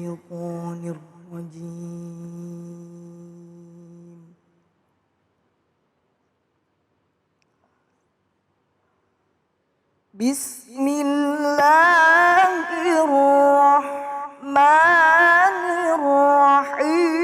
الشيطان الرجيم بسم الله الرحمن الرحيم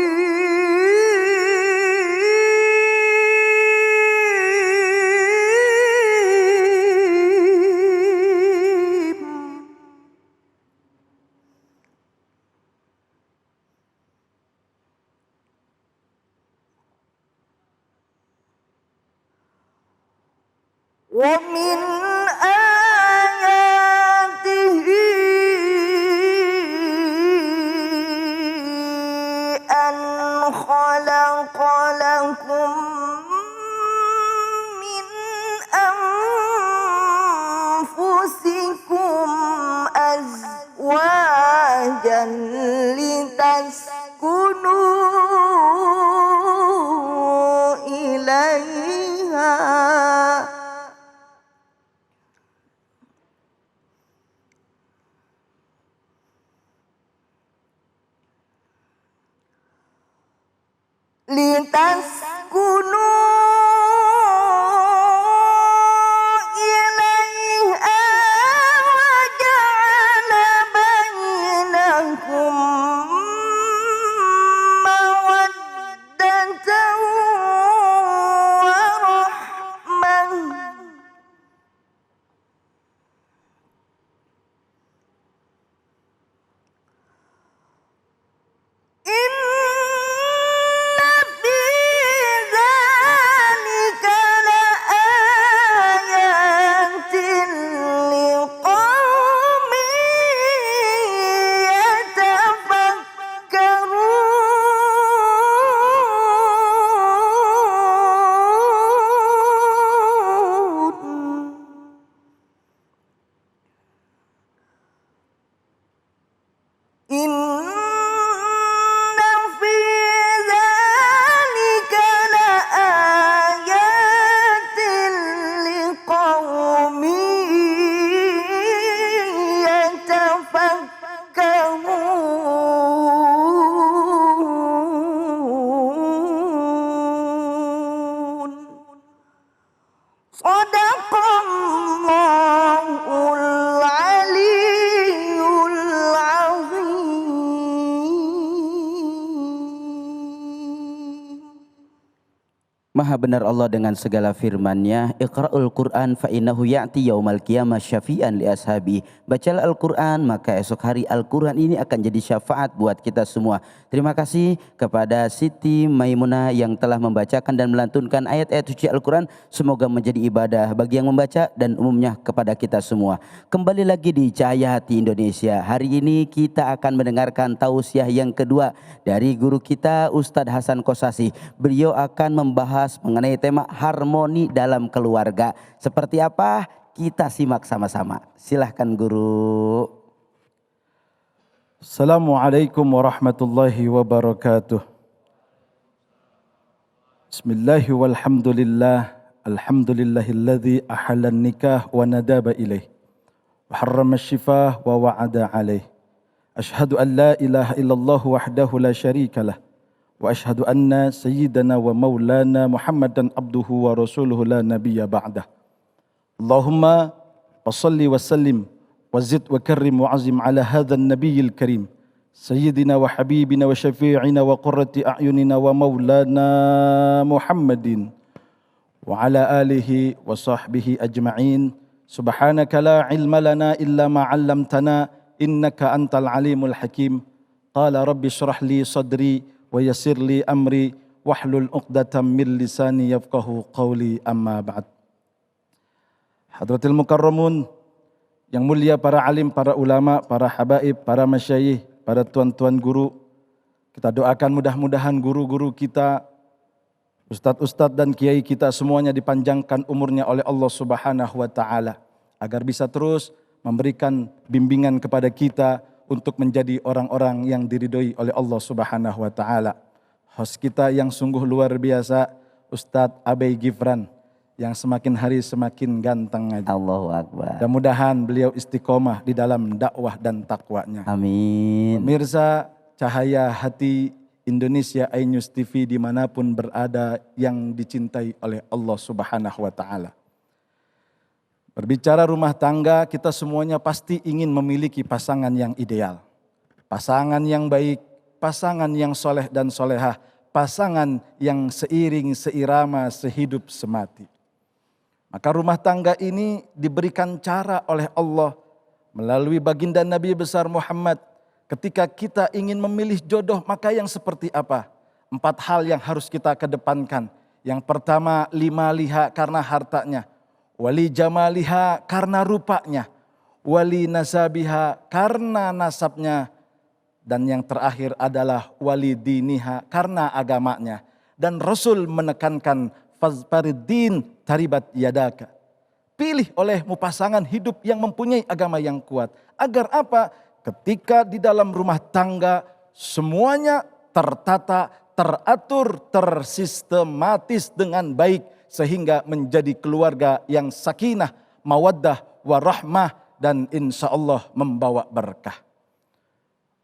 ومن آياته أن خلق لكم من أنفسكم أزواجا لتسكنوا إليها وجعل بينكم مودة ورحمة Sadaqallahul Aliyyul Azim. Maha benar Allah dengan segala firman-Nya. Iqra'ul Qur'an fa innahu ya'ti yaumal qiyamah syafi'an li ashabi. Bacalah Al-Qur'an, maka esok hari Al-Qur'an ini akan jadi syafaat buat kita semua. Terima kasih kepada Siti Maimunah yang telah membacakan dan melantunkan ayat-ayat suci Al-Qur'an. Semoga menjadi ibadah bagi yang membaca dan umumnya kepada kita semua. Kembali lagi di Cahaya Hati Indonesia. Hari ini kita akan mendengarkan tausiah yang kedua dari guru kita Ustadz Hasan Kosasi. Beliau akan membahas mengenai tema harmoni dalam keluarga. Seperti apa? Kita simak sama-sama. Silahkan guru. Assalamualaikum warahmatullahi wabarakatuh. Bismillahi walhamdulillah. Alhamdulillahilladzi ahalan nikah wa nadaba ilaih. Wa harrama syifah wa wa'ada alaih. Ashhadu an la ilaha illallah wahdahu la syarika lah. Wa ashhadu anna sayyidana wa maulana Muhammadan abduhu wa rasuluhu la nabiyya ba'dah. Allahumma wassalli wa sallim wa zid wa karrim wa azim ala hadha an-nabiyyil karim sayyidina wa habibina wa syafi'ina wa qurrati a'yunina wa maulana Muhammadin wa ala alihi wa sahbihi ajma'in. Subhanaka la ilma lana illa ma 'allamtana innaka antal alimul hakim. Qala rabbi shrah li sadri wa yassir li amri wahlul 'uqdatam min lisani yafqahu qawli, amma ba'd. Hadratil mukarramun, yang mulia para alim, para ulama, para habaib, para masyayikh, para tuan-tuan guru. Kita doakan mudah-mudahan guru-guru kita, ustadz-ustadz dan kiai kita semuanya dipanjangkan umurnya oleh Allah Subhanahu wa taala agar bisa terus memberikan bimbingan kepada kita untuk menjadi orang-orang yang diridhoi oleh Allah Subhanahu wa taala. Host kita yang sungguh luar biasa, Ustadz Abay Gifran, yang semakin hari semakin ganteng aja. Allahu Akbar. Mudah-mudahan beliau istiqomah di dalam dakwah dan takwanya. Amin. Pemirsa Cahaya Hati Indonesia iNews TV dimanapun berada yang dicintai oleh Allah Subhanahu wa Ta'ala. Berbicara rumah tangga, kita semuanya pasti ingin memiliki pasangan yang ideal. Pasangan yang baik, pasangan yang soleh dan solehah, pasangan yang seiring seirama sehidup semati. Maka rumah tangga ini diberikan cara oleh Allah melalui baginda Nabi besar Muhammad. Ketika kita ingin memilih jodoh, maka yang seperti apa? 4 hal yang harus kita kedepankan. Yang pertama, lima liha karena hartanya. Wali jamaliha karena rupanya. Wali nasabiha karena nasabnya. Dan yang terakhir adalah wali diniha karena agamanya. Dan Rasul menekankan fazfariddin taribat yadaka. Pilih olehmu pasangan hidup yang mempunyai agama yang kuat. Agar apa? Ketika di dalam rumah tangga semuanya tertata, teratur, tersistematis dengan baik. Sehingga menjadi keluarga yang sakinah, mawaddah, warahmah dan insya Allah membawa berkah.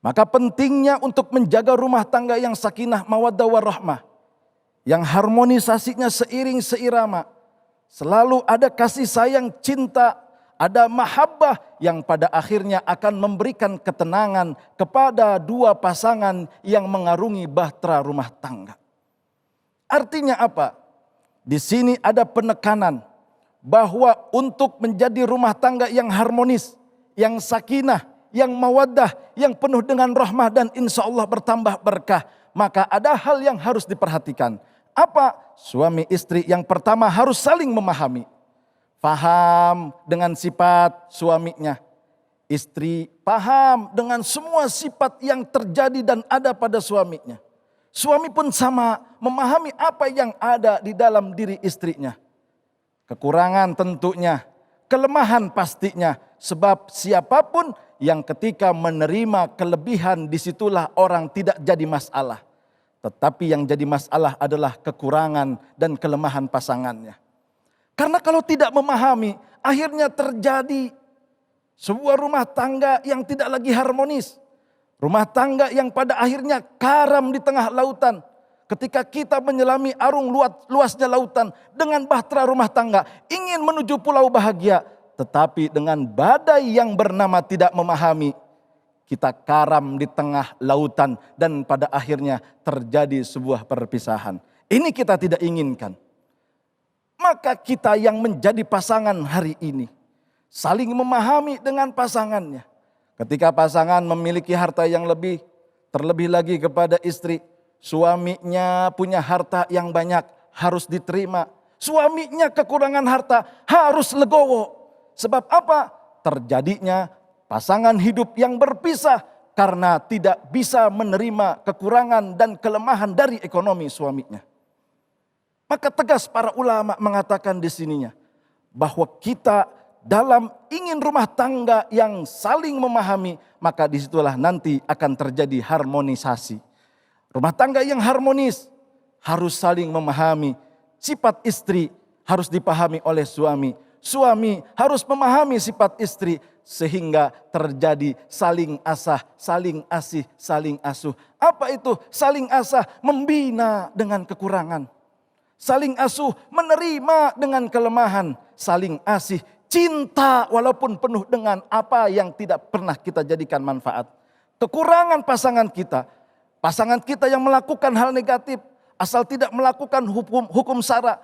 Maka pentingnya untuk menjaga rumah tangga yang sakinah, mawaddah, warahmah. Yang harmonisasinya seiring seirama. Selalu ada kasih sayang, cinta, ada mahabbah yang pada akhirnya akan memberikan ketenangan kepada dua pasangan yang mengarungi bahtera rumah tangga. Artinya apa? Di sini ada penekanan bahwa untuk menjadi rumah tangga yang harmonis, yang sakinah, yang mawaddah, yang penuh dengan rahmah dan insya Allah bertambah berkah. Maka ada hal yang harus diperhatikan. Apa? Suami istri yang pertama harus saling memahami. Paham dengan sifat suaminya. Istri paham dengan semua sifat yang terjadi dan ada pada suaminya. Suami pun sama memahami apa yang ada di dalam diri istrinya. Kekurangan tentunya, kelemahan pastinya. Sebab siapapun yang ketika menerima kelebihan disitulah orang tidak jadi masalah. Tetapi yang jadi masalah adalah kekurangan dan kelemahan pasangannya. Karena kalau tidak memahami, akhirnya terjadi sebuah rumah tangga yang tidak lagi harmonis. Rumah tangga yang pada akhirnya karam di tengah lautan. Ketika kita menyelami arung luasnya lautan dengan bahtera rumah tangga. Ingin menuju pulau bahagia. Tetapi dengan badai yang bernama tidak memahami. Kita karam di tengah lautan dan pada akhirnya terjadi sebuah perpisahan. Ini kita tidak inginkan. Maka kita yang menjadi pasangan hari ini. Saling memahami dengan pasangannya. Ketika pasangan memiliki harta yang lebih, terlebih lagi kepada istri, suaminya punya harta yang banyak, harus diterima. Suaminya kekurangan harta, harus legowo. Sebab apa? Terjadinya pasangan hidup yang berpisah karena tidak bisa menerima kekurangan dan kelemahan dari ekonomi suaminya. Maka tegas para ulama mengatakan di sininya bahwa kita dalam ingin rumah tangga yang saling memahami, maka disitulah nanti akan terjadi harmonisasi. Rumah tangga yang harmonis harus saling memahami. Sifat istri harus dipahami oleh suami. Suami harus memahami sifat istri sehingga terjadi saling asah, saling asih, saling asuh. Apa itu saling asah? Membina dengan kekurangan. Saling asuh, menerima dengan kelemahan. Saling asih, cinta walaupun penuh dengan apa yang tidak pernah kita jadikan manfaat. Kekurangan pasangan kita yang melakukan hal negatif, asal tidak melakukan hukum syara,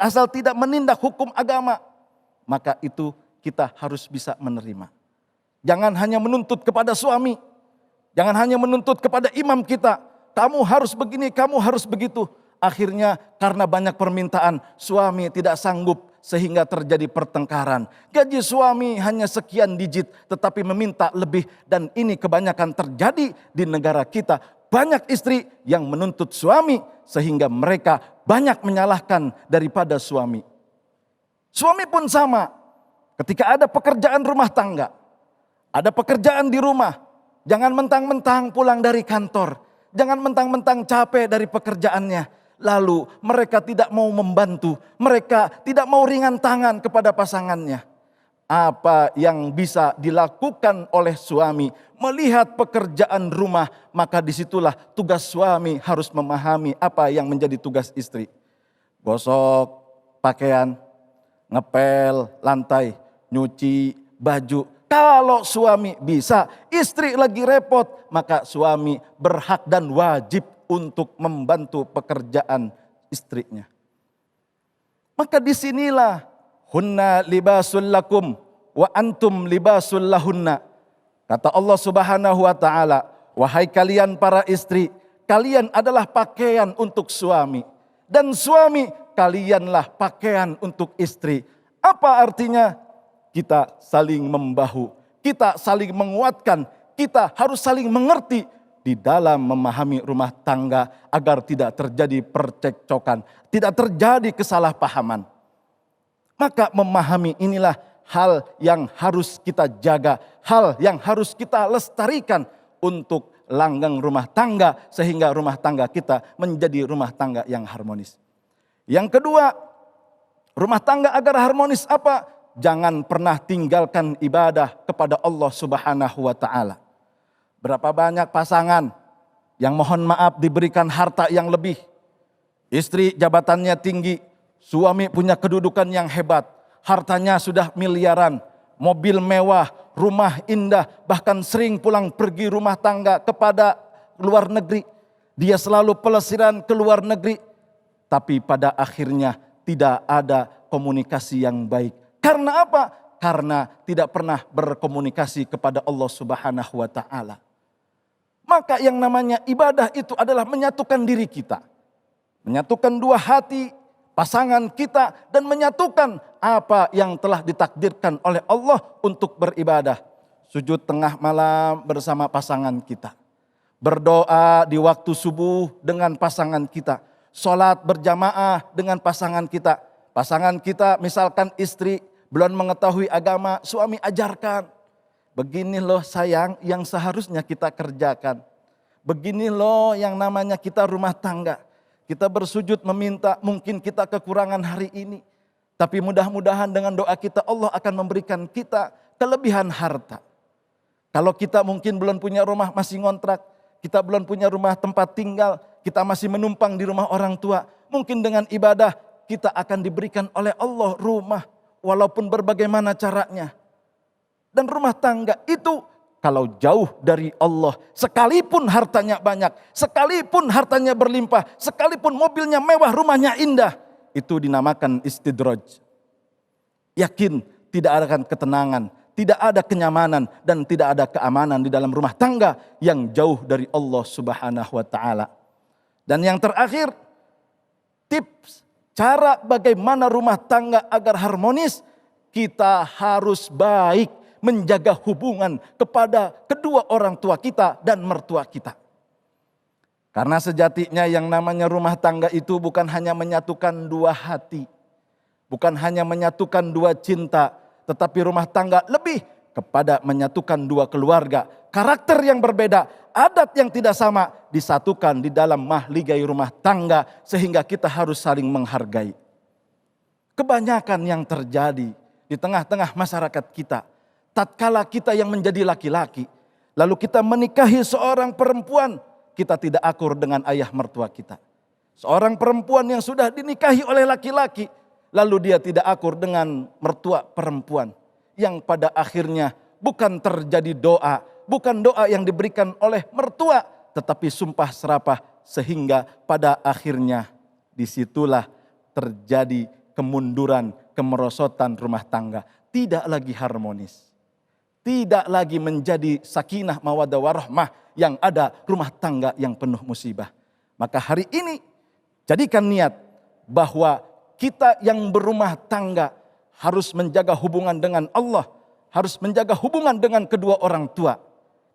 asal tidak menindak hukum agama, maka itu kita harus bisa menerima. Jangan hanya menuntut kepada suami, jangan hanya menuntut kepada imam kita, kamu harus begini, kamu harus begitu. Akhirnya karena banyak permintaan, suami tidak sanggup sehingga terjadi pertengkaran. Gaji suami hanya sekian digit tetapi meminta lebih, dan ini kebanyakan terjadi di negara kita. Banyak istri yang menuntut suami sehingga mereka banyak menyalahkan daripada suami. Suami pun sama. Ketika ada pekerjaan rumah tangga, ada pekerjaan di rumah, jangan mentang-mentang pulang dari kantor, jangan mentang-mentang capek dari pekerjaannya. Lalu mereka tidak mau membantu, mereka tidak mau ringan tangan kepada pasangannya. Apa yang bisa dilakukan oleh suami melihat pekerjaan rumah, maka disitulah tugas suami harus memahami apa yang menjadi tugas istri. Gosok pakaian, ngepel lantai, nyuci baju. Kalau suami bisa, istri lagi repot, maka suami berhak dan wajib untuk membantu pekerjaan istrinya. Maka disinilah hunna libasul lakum wa antum libasul lahunna. Kata Allah Subhanahu wa taala, wahai kalian para istri, kalian adalah pakaian untuk suami, dan suami kalianlah pakaian untuk istri. Apa artinya? Kita saling membahu, kita saling menguatkan, kita harus saling mengerti di dalam memahami rumah tangga agar tidak terjadi percekcokan, tidak terjadi kesalahpahaman. Maka memahami inilah hal yang harus kita jaga, hal yang harus kita lestarikan untuk langgeng rumah tangga sehingga rumah tangga kita menjadi rumah tangga yang harmonis. Yang kedua, rumah tangga agar harmonis apa? Jangan pernah tinggalkan ibadah kepada Allah Subhanahu wa taala. Berapa banyak pasangan yang mohon maaf diberikan harta yang lebih. Istri jabatannya tinggi, suami punya kedudukan yang hebat, hartanya sudah miliaran, mobil mewah, rumah indah, bahkan sering pulang pergi rumah tangga kepada luar negeri. Dia selalu pelesiran ke luar negeri, tapi pada akhirnya tidak ada komunikasi yang baik. Karena apa? Karena tidak pernah berkomunikasi kepada Allah Subhanahu wa taala. Maka yang namanya ibadah itu adalah menyatukan diri kita. Menyatukan dua hati, pasangan kita, dan menyatukan apa yang telah ditakdirkan oleh Allah untuk beribadah. Sujud tengah malam bersama pasangan kita. Berdoa di waktu subuh dengan pasangan kita. Sholat berjamaah dengan pasangan kita. Pasangan kita misalkan istri belum mengetahui agama, suami ajarkan. Begini loh sayang yang seharusnya kita kerjakan. Begini loh yang namanya kita rumah tangga. Kita bersujud meminta, mungkin kita kekurangan hari ini. Tapi mudah-mudahan dengan doa kita Allah akan memberikan kita kelebihan harta. Kalau kita mungkin belum punya rumah masih ngontrak, kita belum punya rumah tempat tinggal, kita masih menumpang di rumah orang tua. Mungkin dengan ibadah kita akan diberikan oleh Allah rumah walaupun berbagaimana caranya. Dan rumah tangga itu kalau jauh dari Allah, sekalipun hartanya banyak, sekalipun hartanya berlimpah, sekalipun mobilnya mewah, rumahnya indah, itu dinamakan istidraj. Yakin tidak ada ketenangan, tidak ada kenyamanan, dan tidak ada keamanan di dalam rumah tangga yang jauh dari Allah Subhanahu wa taala. Dan yang terakhir, tips cara bagaimana rumah tangga agar harmonis, kita harus baik menjaga hubungan kepada kedua orang tua kita dan mertua kita. Karena sejatinya yang namanya rumah tangga itu bukan hanya menyatukan dua hati, bukan hanya menyatukan dua cinta, tetapi rumah tangga lebih kepada menyatukan dua keluarga, karakter yang berbeda, adat yang tidak sama, disatukan di dalam mahligai rumah tangga sehingga kita harus saling menghargai. Kebanyakan yang terjadi di tengah-tengah masyarakat kita, tatkala kita yang menjadi laki-laki, lalu kita menikahi seorang perempuan, kita tidak akur dengan ayah mertua kita. Seorang perempuan yang sudah dinikahi oleh laki-laki, lalu dia tidak akur dengan mertua perempuan. Yang pada akhirnya bukan terjadi doa, bukan doa yang diberikan oleh mertua, tetapi sumpah serapah, sehingga pada akhirnya disitulah terjadi kemunduran, kemerosotan rumah tangga. Tidak lagi harmonis. Tidak lagi menjadi sakinah mawaddah warahmah, yang ada rumah tangga yang penuh musibah. Maka hari ini jadikan niat bahwa kita yang berumah tangga harus menjaga hubungan dengan Allah, harus menjaga hubungan dengan kedua orang tua.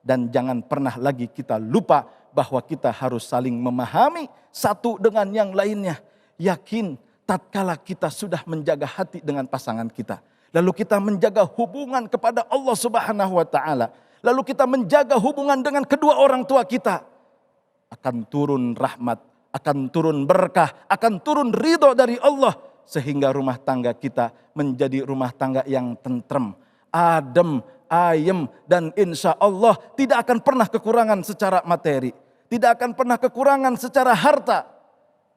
Dan jangan pernah lagi kita lupa bahwa kita harus saling memahami satu dengan yang lainnya. Yakin tatkala kita sudah menjaga hati dengan pasangan kita, lalu kita menjaga hubungan kepada Allah Subhanahu wa taala, lalu kita menjaga hubungan dengan kedua orang tua kita, akan turun rahmat, akan turun berkah, akan turun ridho dari Allah. Sehingga rumah tangga kita menjadi rumah tangga yang tentrem, adem, ayem, dan insya Allah tidak akan pernah kekurangan secara materi, tidak akan pernah kekurangan secara harta.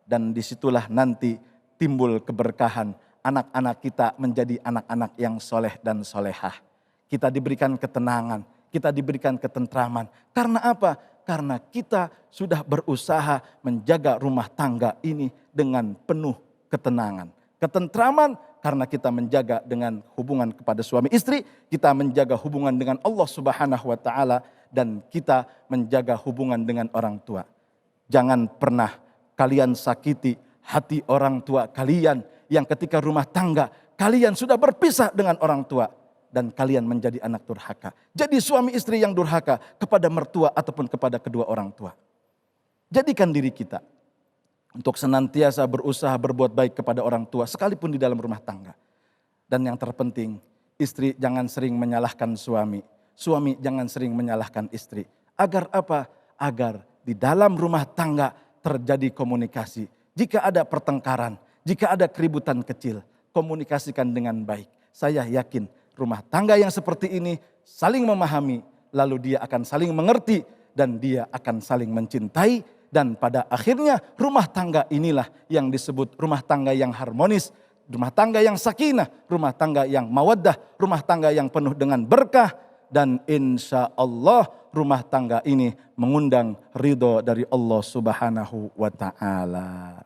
Dan disitulah nanti timbul keberkahan, anak-anak kita menjadi anak-anak yang soleh dan solehah. Kita diberikan ketenangan, kita diberikan ketentraman. Karena apa? Karena kita sudah berusaha menjaga rumah tangga ini dengan penuh ketenangan. Ketentraman karena kita menjaga dengan hubungan kepada suami istri, kita menjaga hubungan dengan Allah Subhanahu wa taala, dan kita menjaga hubungan dengan orang tua. Jangan pernah kalian sakiti hati orang tua kalian yang ketika rumah tangga kalian sudah berpisah dengan orang tua dan kalian menjadi anak durhaka. Jadi suami istri yang durhaka kepada mertua ataupun kepada kedua orang tua. Jadikan diri kita untuk senantiasa berusaha berbuat baik kepada orang tua sekalipun di dalam rumah tangga. Dan yang terpenting, istri jangan sering menyalahkan suami. Suami jangan sering menyalahkan istri. Agar apa? Agar di dalam rumah tangga terjadi komunikasi. Jika ada pertengkaran, jika ada keributan kecil, komunikasikan dengan baik. Saya yakin rumah tangga yang seperti ini saling memahami, lalu dia akan saling mengerti dan dia akan saling mencintai. Dan pada akhirnya rumah tangga inilah yang disebut rumah tangga yang harmonis, rumah tangga yang sakinah, rumah tangga yang mawaddah, rumah tangga yang penuh dengan berkah. Dan insya Allah rumah tangga ini mengundang ridho dari Allah Subhanahu wa ta'ala.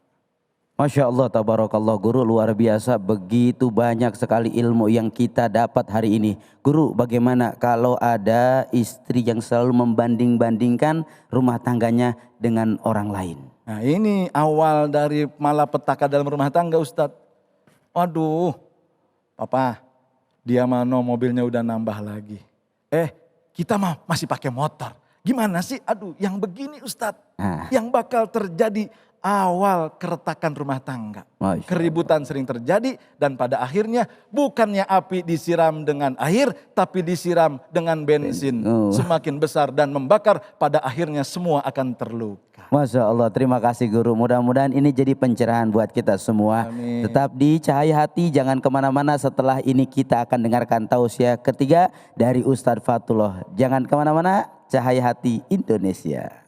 Masya Allah, tabarakallah guru, luar biasa, begitu banyak sekali ilmu yang kita dapat hari ini. Guru, bagaimana kalau ada istri yang selalu membanding-bandingkan rumah tangganya dengan orang lain? Nah ini awal dari malapetaka dalam rumah tangga Ustadz. Waduh, papa, dia mano mobilnya udah nambah lagi. Kita mah masih pakai motor. Gimana sih? Aduh, yang begini Ustadz, yang bakal terjadi awal keretakan rumah tangga. Keributan sering terjadi dan pada akhirnya bukannya api disiram dengan air tapi disiram dengan bensin. Semakin besar dan membakar, pada akhirnya semua akan terluka. Masya Allah, terima kasih guru. Mudah-mudahan ini jadi pencerahan buat kita semua. Amin. Tetap di Cahaya Hati, jangan kemana-mana. Setelah ini kita akan dengarkan tausiah ketiga dari Ustadz Fatullah. Jangan kemana-mana, Cahaya Hati Indonesia.